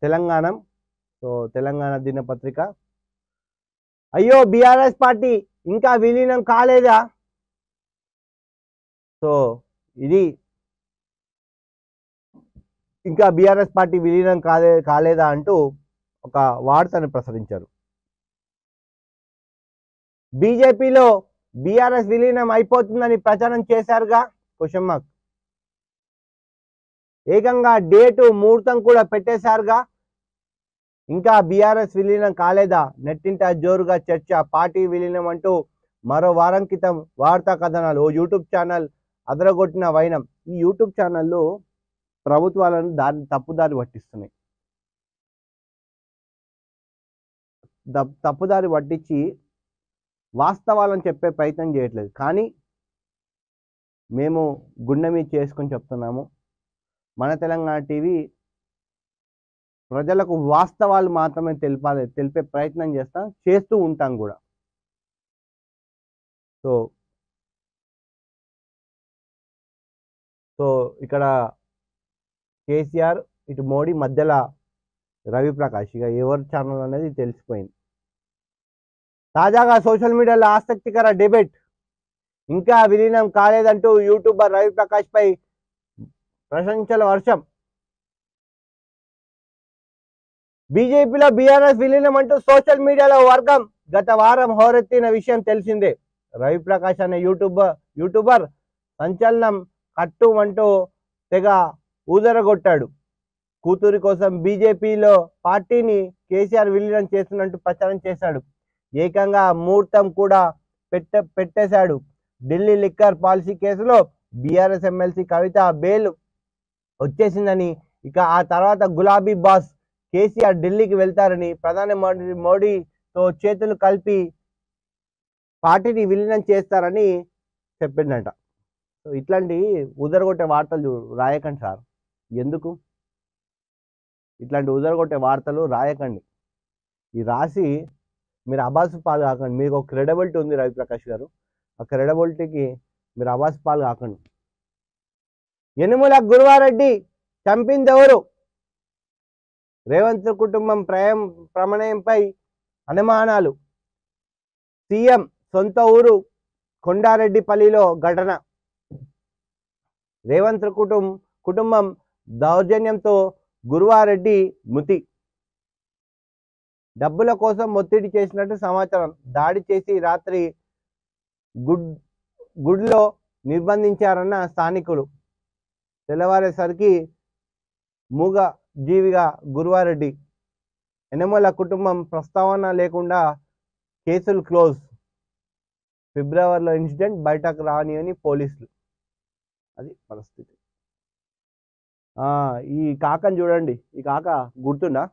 Telangana. So Telangana దినపత్రిక. అయ్యో BRS party ఇంకా విలీనం కాలేదా? సో ఇది ఇంకా బీఆర్ఎస్ పార్టీ విలీనం కాలేదా అంటూ ఒక వార్తను ప్రసరించారు. బీజేపీలో బీఆర్ఎస్ విలీనం అయిపోతుందని ప్రచారం చేశారుగా? Question mark. ఏకంగా డేటు ముహూర్తం కూడా పెట్టేశారుగా? ఇంకా బీఆర్ఎస్ విలీనం కాలేదా? నెట్టింట జోరుగా చర్చ. పార్టీ విలీనం అంటూ మరో వారం క్రితం వార్తా కథనాలు. ఓ యూట్యూబ్ ఛానల్ అదరగొట్టిన వైనం. ఈ యూట్యూబ్ ఛానళ్ళు ప్రభుత్వాలను తప్పుదారి పట్టిస్తున్నాయి. తప్పుదారి పట్టించి వాస్తవాలను చెప్పే ప్రయత్నం చేయట్లేదు. కానీ మేము గుండె మీద చేసుకొని చెప్తున్నాము. మన తెలంగాణ టీవీ ప్రజలకు వాస్తవాలు మాత్రమే తెలిపే ప్రయత్నం చేస్తూ ఉంటాం కూడా. సో ఇక్కడ కేసీఆర్, ఇటు మోడీ, మధ్యలో రవిప్రకాష్. ఇక ఎవరి ఛానల్ అనేది తెలిసిపోయింది. తాజాగా సోషల్ మీడియాలో ఆసక్తికర డిబేట్. ఇంకా విలీనం కాలేదంటూ యూట్యూబర్ రవిప్రకాష్ పై ప్రశంసల వర్షం. బీజేపీలో బీఆర్ఎస్ విలీనం అంటూ సోషల్ మీడియాలో వర్గం గత వారం హోరెత్తిన విషయం తెలిసిందే. రవిప్రకాష్ అనే యూట్యూబర్ సంచలనం కట్టుమంటూ తెగ ఊదరగొట్టాడు. కూతురి కోసం బీజేపీలో పార్టీని కేసీఆర్ విలీనం చేస్తున్నట్టు ప్రచారం చేశాడు. ఏకంగా ముహూర్తం కూడా పెట్టేశాడు. ఢిల్లీ లిక్కర్ పాలసీ కేసులో బీఆర్ఎస్ ఎమ్మెల్సీ కవిత బెయిల్ వచ్చేసిందని, ఇక ఆ తర్వాత గులాబీ బాస్ కేసీఆర్ ఢిల్లీకి వెళ్తారని, ప్రధాని మోడీతో చేతులు కలిపి పార్టీని విలీనం చేస్తారని చెప్పిందంట. సో ఇట్లాంటి ఉదరగొట్టే వార్తలు రాయకండి సార్. ఎందుకు ఇట్లాంటి ఉదరగొట్టే వార్తలు రాయకండి. ఈ రాసి మీరు అబాసు పాలు కాకండి. మీకు ఒక క్రెడిబిలిటీ ఉంది రవిప్రకాష్ గారు. ఆ క్రెడిబిలిటీకి మీరు అబాసు పాలు కాకండి. యనుమల గురువారెడ్డి చంపింది ఎవరు? రేవంత్ కుటుంబం ప్రమేయంపై అనుమానాలు. సీఎం సొంత ఊరు కొండారెడ్డిపల్లిలో ఘటన. రేవంత్ కుటుంబం దౌర్జన్యంతో గురువారెడ్డి మృతి. డబ్బుల కోసం ఒత్తిడి చేసినట్టు సమాచారం. దాడి చేసి రాత్రి గుడిలో నిర్బంధించారన్న స్థానికులు. తెల్లవారేసరికి మూగ జీవిగా గురువారెడ్డి. యనమల కుటుంబం ప్రస్తావన లేకుండా కేసులు క్లోజ్. ఫిబ్రవరిలో ఇన్సిడెంట్, బయటకు రానియని పోలీసులు. అది పరిస్థితి. ఈ కాకని చూడండి. ఈ కాక గుర్తుందా?